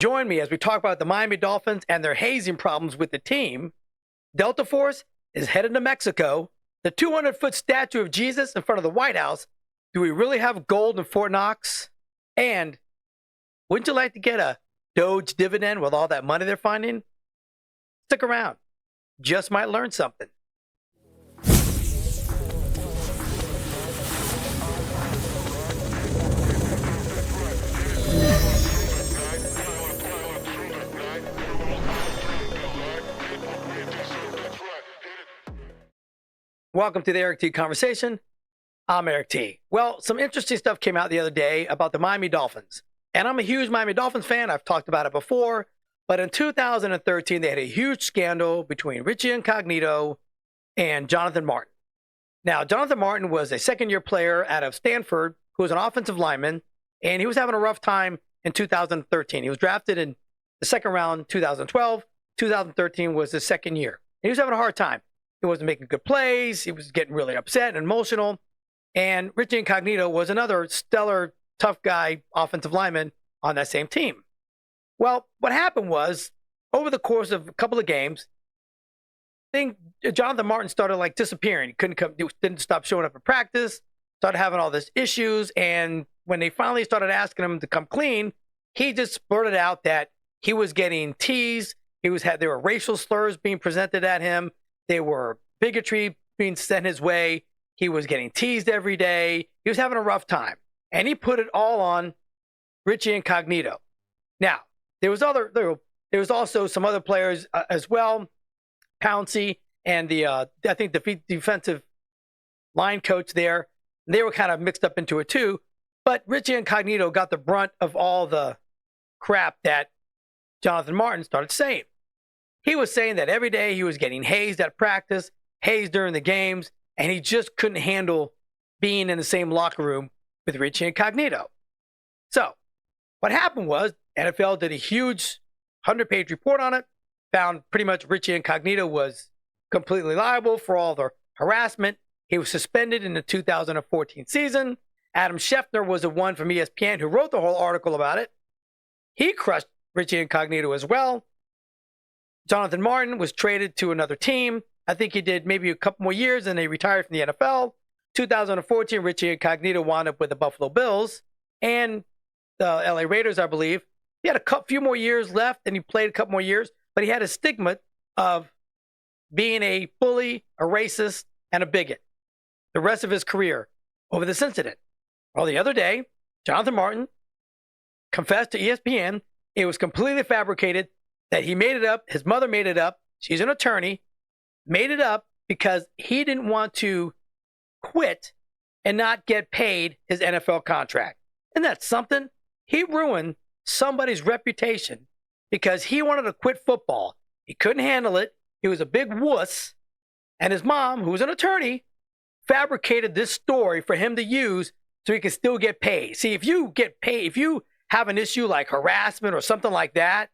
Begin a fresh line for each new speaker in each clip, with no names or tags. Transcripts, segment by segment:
Join me as we talk about the Miami Dolphins and their hazing problems with the team. Delta Force is headed to Mexico. The 200-foot statue of Jesus in front of the White House. Do we really have gold in Fort Knox? And wouldn't you like to get a Doge dividend with all that money they're finding? Stick around. Just might learn something. Welcome to the Eric T Conversation. I'm Eric T. Well, some interesting stuff came out the other day about the Miami Dolphins. And I'm a huge Miami Dolphins fan. I've talked about it before. But in 2013, they had a huge scandal between Richie Incognito and Jonathan Martin. Now, Jonathan Martin was a second-year player out of Stanford who was an offensive lineman, and he was having a rough time in 2013. He was drafted in the second round in 2012. 2013 was his second year. And he was having a hard time. He wasn't making good plays. He was getting really upset and emotional. And Richie Incognito was another stellar, tough guy, offensive lineman on that same team. Well, what happened was, over the course of a couple of games, Jonathan Martin started disappearing. He didn't stop showing up at practice, started having all these issues. And when they finally started asking him to come clean, he just blurted out that he was getting teased. There were racial slurs being presented at him. There were bigotry being sent his way. He was getting teased every day. He was having a rough time. And he put it all on Richie Incognito. Now, there was also some other players as well. Pouncey and I think the defensive line coach there, they were kind of mixed up into it too. But Richie Incognito got the brunt of all the crap that Jonathan Martin started saying. He was saying that every day he was getting hazed at practice, hazed during the games, and he just couldn't handle being in the same locker room with Richie Incognito. So what happened was NFL did a huge 100-page report on it, found pretty much Richie Incognito was completely liable for all the harassment. He was suspended in the 2014 season. Adam Schefter was the one from ESPN who wrote the whole article about it. He crushed Richie Incognito as well. Jonathan Martin was traded to another team. I think he did maybe a couple more years and they retired from the NFL. 2014, Richie Incognito wound up with the Buffalo Bills and the LA Raiders, I believe. He had a few more years left and he played a couple more years, but he had a stigma of being a bully, a racist, and a bigot the rest of his career over this incident. Well, the other day, Jonathan Martin confessed to ESPN it was completely fabricated, that he made it up. His mother made it up. She's an attorney, made it up because he didn't want to quit and not get paid his NFL contract. And that's something. He ruined somebody's reputation because he wanted to quit football. He couldn't handle it. He was a big wuss. And his mom, who was an attorney, fabricated this story for him to use so he could still get paid. See, if you get paid, if you have an issue like harassment or something like that,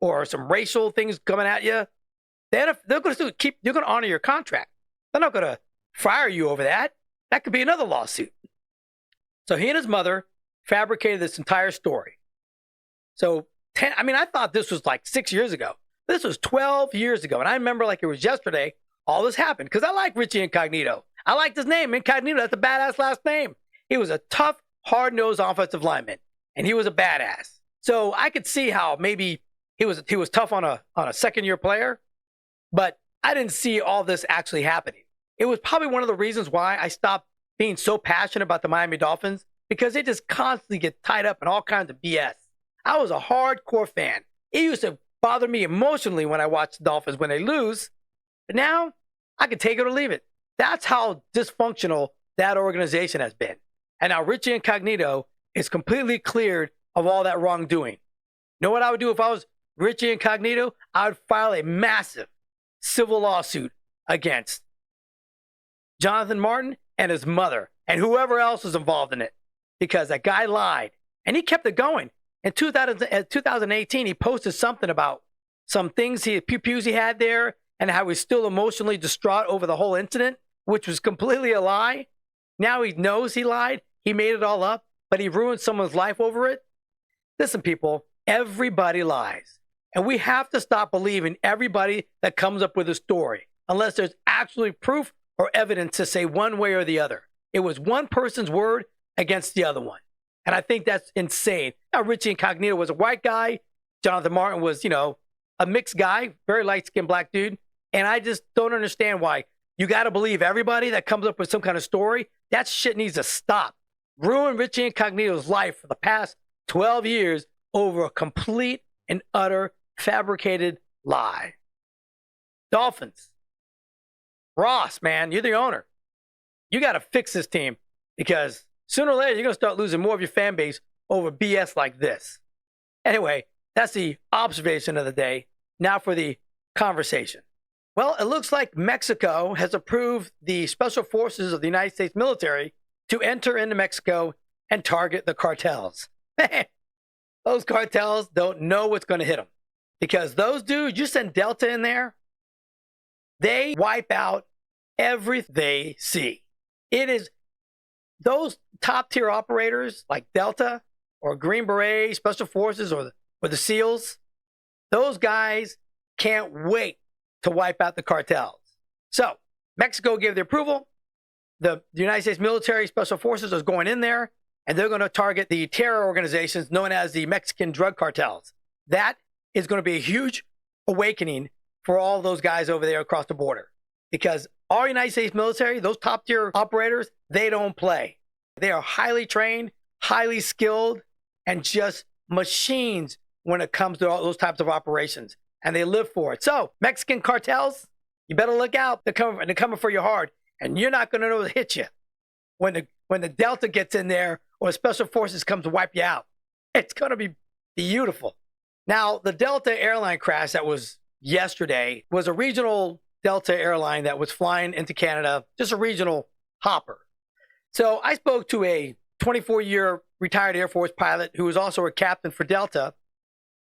or some racial things coming at you, they're going to honor your contract. They're not going to fire you over that. That could be another lawsuit. So he and his mother fabricated this entire story. So, I thought this was like 6 years ago. This was 12 years ago. And I remember like it was yesterday, all this happened. Because I like Richie Incognito. I liked his name, Incognito. That's a badass last name. He was a tough, hard-nosed offensive lineman. And he was a badass. So I could see how maybe he was tough on a second-year player. But I didn't see all this actually happening. It was probably one of the reasons why I stopped being so passionate about the Miami Dolphins, because they just constantly get tied up in all kinds of BS. I was a hardcore fan. It used to bother me emotionally when I watched the Dolphins when they lose. But now I can take it or leave it. That's how dysfunctional that organization has been. And now Richie Incognito is completely cleared of all that wrongdoing. You know what I would do if I was Richie Incognito? I would file a massive civil lawsuit against Jonathan Martin and his mother and whoever else was involved in it, because that guy lied and he kept it going. In 2018, he posted something about some things pew-pews he had there and how he's still emotionally distraught over the whole incident, which was completely a lie. Now he knows he lied. He made it all up, but he ruined someone's life over it. Listen, people, Everybody lies. And we have to stop believing everybody that comes up with a story, unless there's actually proof or evidence to say one way or the other. It was one person's word against the other one. And I think that's insane. Now, Richie Incognito was a white guy. Jonathan Martin was, a mixed guy, very light-skinned black dude. And I just don't understand why you got to believe everybody that comes up with some kind of story. That shit needs to stop. Ruin Richie Incognito's life for the past 12 years over a complete and utter fabricated lie. Dolphins. Ross, man, you're the owner. You got to fix this team because sooner or later you're going to start losing more of your fan base over BS like this. Anyway, that's the observation of the day. Now for the conversation. Well, it looks like Mexico has approved the Special Forces of the United States military to enter into Mexico and target the cartels. Those cartels don't know what's going to hit them because those dudes, you send Delta in there, they wipe out everything they see. It is those top tier operators like Delta or Green Beret, Special Forces, or the SEALs. Those guys can't wait to wipe out the cartels. So Mexico gave the approval. The United States military Special Forces is going in there, and they're going to target the terror organizations known as the Mexican drug cartels. That is going to be a huge awakening for all those guys over there across the border. Because our United States military, those top tier operators, they don't play. They are highly trained, highly skilled, and just machines when it comes to all those types of operations. And they live for it. So Mexican cartels, you better look out. They're coming for you hard. And you're not going to know to hit you when the Delta gets in there or Special Forces come to wipe you out. It's going to be beautiful. Now, the Delta airline crash that was yesterday was a regional Delta airline that was flying into Canada, just a regional hopper. So I spoke to a 24-year retired Air Force pilot who was also a captain for Delta,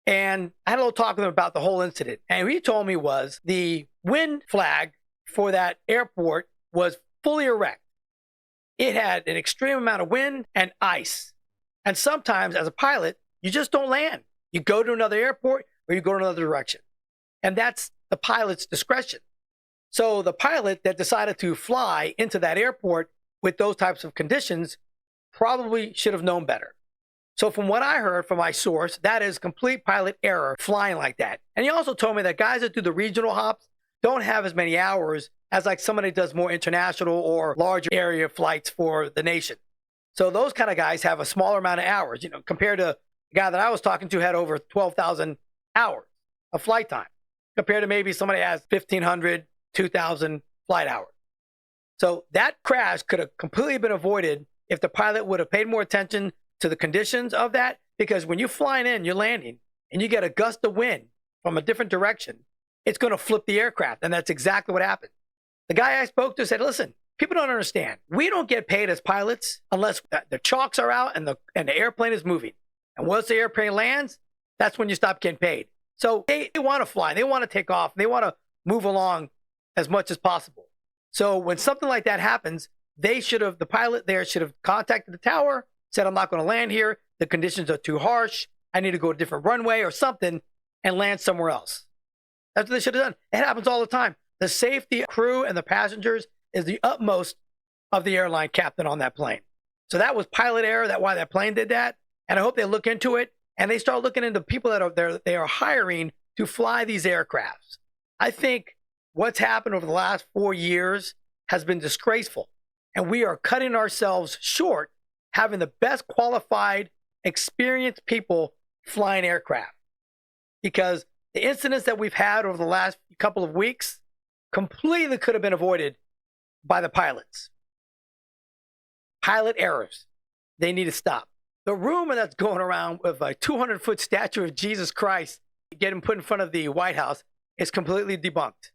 and I had a little talk with him about the whole incident. And what he told me was the wind flag for that airport was fully erect. It had an extreme amount of wind and ice. And sometimes as a pilot, you just don't land. You go to another airport or you go to another direction. And that's the pilot's discretion. So the pilot that decided to fly into that airport with those types of conditions probably should have known better. So from what I heard from my source, that is complete pilot error flying like that. And he also told me that guys that do the regional hops don't have as many hours as like somebody does more international or larger area flights for the nation. So those kind of guys have a smaller amount of hours, compared to the guy that I was talking to had over 12,000 hours of flight time, compared to maybe somebody has 1,500, 2,000 flight hours. So that crash could have completely been avoided if the pilot would have paid more attention to the conditions of that, because when you're flying in, you're landing, and you get a gust of wind from a different direction, it's going to flip the aircraft, and that's exactly what happened. The guy I spoke to said, listen, people don't understand. We don't get paid as pilots unless the chalks are out and the airplane is moving. And once the airplane lands, that's when you stop getting paid. So they want to fly. They want to take off. They want to move along as much as possible. So when something like that happens, the pilot there should have contacted the tower, said, I'm not going to land here. The conditions are too harsh. I need to go to a different runway or something and land somewhere else. That's what they should have done. It happens all the time. The safety crew and the passengers is the utmost of the airline captain on that plane. So that was pilot error. That's why that plane did that. And I hope they look into it and they start looking into people they are hiring to fly these aircrafts. I think what's happened over the last 4 years has been disgraceful. And we are cutting ourselves short having the best qualified, experienced people flying aircraft. Because the incidents that we've had over the last couple of weeks completely could have been avoided by the pilots. Pilot errors. They need to stop. The rumor that's going around with a 200-foot statue of Jesus Christ getting put in front of the White House is completely debunked.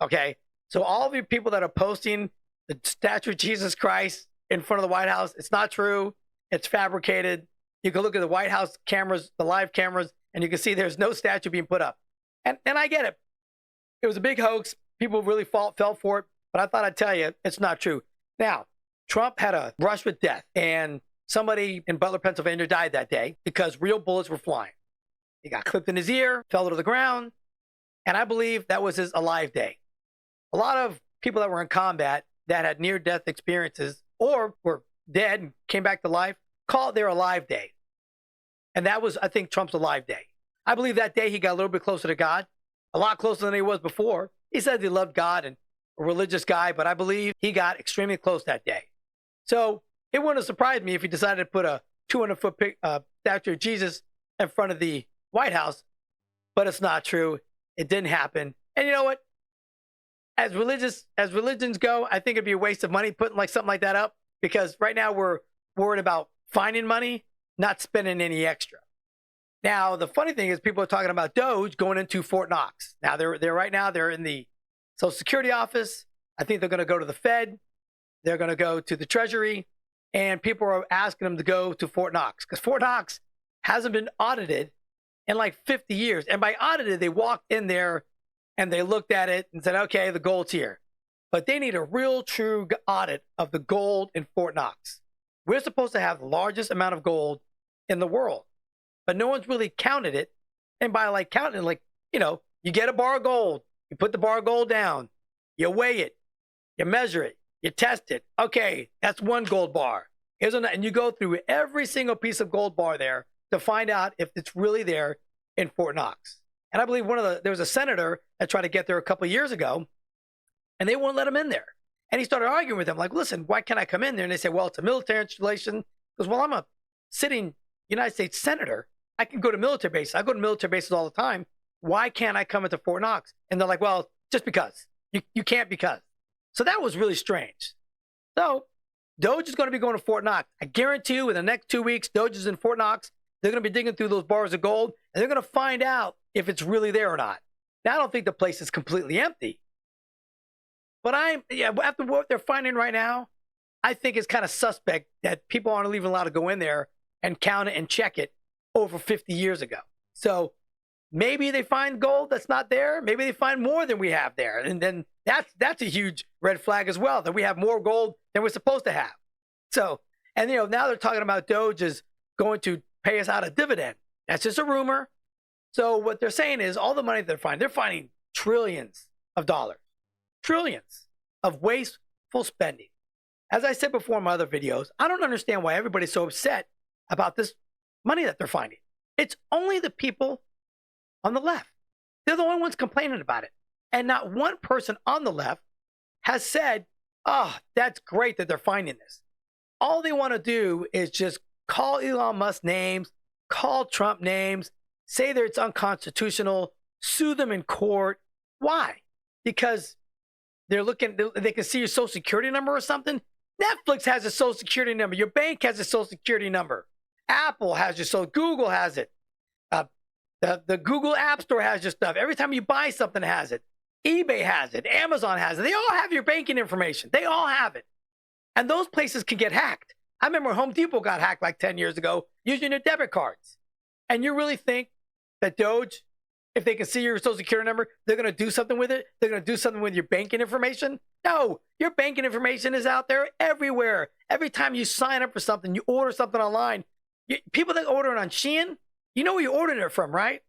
Okay? So all of you people that are posting the statue of Jesus Christ in front of the White House, it's not true. It's fabricated. You can look at the White House cameras, the live cameras, and you can see there's no statue being put up. And I get it. It was a big hoax. People really fell for it. But I thought I'd tell you, it's not true. Now, Trump had a brush with death, and somebody in Butler, Pennsylvania died that day because real bullets were flying. He got clipped in his ear, fell to the ground, and I believe that was his alive day. A lot of people that were in combat that had near-death experiences or were dead and came back to life call it their alive day. And that was, I think, Trump's alive day. I believe that day he got a little bit closer to God, a lot closer than he was before. He said he loved God and a religious guy, but I believe he got extremely close that day. So it wouldn't have surprised me if he decided to put a 200-foot statue of Jesus in front of the White House, but it's not true. It didn't happen. And you know what? As religions go, I think it'd be a waste of money putting like something like that up, because right now we're worried about finding money, not spending any extra. Now, the funny thing is people are talking about Doge going into Fort Knox. Now, they're right now, they're in the Social Security office. I think they're going to go to the Fed. They're going to go to the Treasury. And people are asking them to go to Fort Knox because Fort Knox hasn't been audited in like 50 years. And by audited, they walked in there and they looked at it and said, okay, the gold's here. But they need a real true audit of the gold in Fort Knox. We're supposed to have the largest amount of gold in the world, but no one's really counted it. And by like counting, like, you get a bar of gold, you put the bar of gold down, you weigh it, you measure it, you test it. Okay, that's one gold bar. And you go through every single piece of gold bar there to find out if it's really there in Fort Knox. And I believe there was a senator that tried to get there a couple of years ago, and they wouldn't let him in there. And he started arguing with them, like, listen, why can't I come in there? And they said, well, it's a military installation. Because, well, I'm a sitting United States senator. I can go to military bases. I go to military bases all the time. Why can't I come into Fort Knox? And they're like, well, just because. You can't because. So that was really strange. So Doge is going to be going to Fort Knox. I guarantee you in the next 2 weeks, Doge is in Fort Knox. They're going to be digging through those bars of gold, and they're going to find out if it's really there or not. Now, I don't think the place is completely empty. But after what they're finding right now, I think it's kind of suspect that people aren't even allowed to go in there and count it and check it over 50 years ago. So maybe they find gold that's not there. Maybe they find more than we have there. And then that's a huge red flag as well, that we have more gold than we're supposed to have. So, and now they're talking about Doge is going to pay us out a dividend. That's just a rumor. So what they're saying is all the money they're finding trillions of dollars. Trillions of wasteful spending. As I said before in my other videos, I don't understand why everybody's so upset about this money that they're finding. It's only the people on the left. They're the only ones complaining about it. And not one person on the left has said, oh, that's great that they're finding this. All they want to do is just call Elon Musk names, call Trump names, say that it's unconstitutional, sue them in court. Why? Because they can see your social security number or something. Netflix has a social security number. Your bank has a social security number. Apple has your social, Google has it. The Google App Store has your stuff. Every time you buy something, it has it. eBay has it. Amazon has it. They all have your banking information. They all have it. And those places can get hacked. I remember Home Depot got hacked like 10 years ago using their debit cards. And you really think that Doge, if they can see your social security number, they're going to do something with it? They're going to do something with your banking information? No, your banking information is out there everywhere. Every time you sign up for something, you order something online. People that order it on Shein, you know where you ordered it from, right?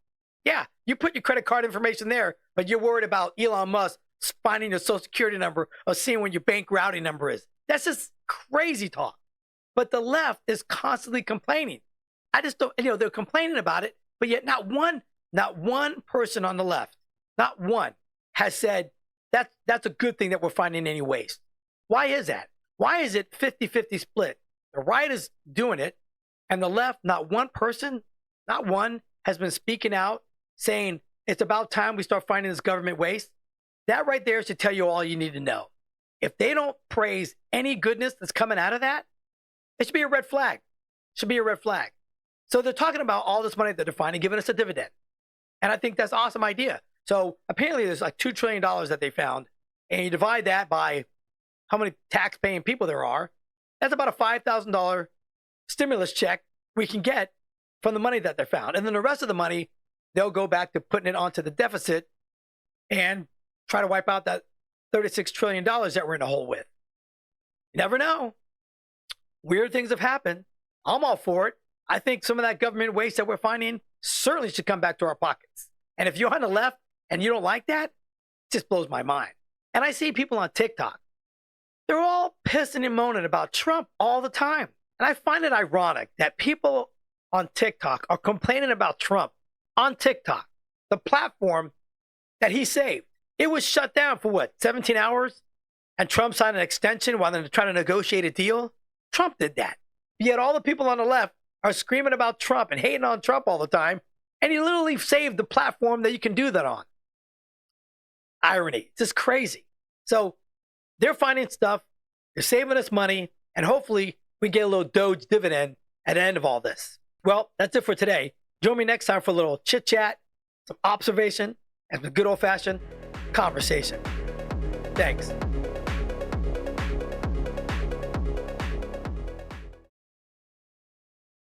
Yeah, you put your credit card information there, but you're worried about Elon Musk finding your social security number or seeing what your bank routing number is. That's just crazy talk. But the left is constantly complaining. I just don't, they're complaining about it, but yet not one person on the left, not one, has said that's a good thing that we're finding any waste. Why is that? Why is it 50-50 split? The right is doing it, and the left, not one person, not one, has been speaking out saying it's about time we start finding this government waste. That right there should tell you all you need to know. If they don't praise any goodness that's coming out of that, it should be a red flag. Should be a red flag. So they're talking about all this money that they're finding, giving us a dividend. And I think that's an awesome idea. So apparently there's like $2 trillion that they found. And you divide that by how many tax-paying people there are. That's about a $5,000 stimulus check we can get from the money that they're found. And then the rest of the money, they'll go back to putting it onto the deficit and try to wipe out that $36 trillion that we're in a hole with. You never know. Weird things have happened. I'm all for it. I think some of that government waste that we're finding certainly should come back to our pockets. And if you're on the left and you don't like that, it just blows my mind. And I see people on TikTok, they're all pissing and moaning about Trump all the time. And I find it ironic that people on TikTok are complaining about Trump on TikTok, the platform that he saved. It was shut down for what, 17 hours? And Trump signed an extension while they're trying to negotiate a deal? Trump did that. Yet all the people on the left are screaming about Trump and hating on Trump all the time. And he literally saved the platform that you can do that on. Irony. It's just crazy. So they're finding stuff, they're saving us money, and hopefully we get a little Doge dividend at the end of all this. Well, that's it for today. Join me next time for a little chit chat, some observation, and some good old fashioned conversation. Thanks.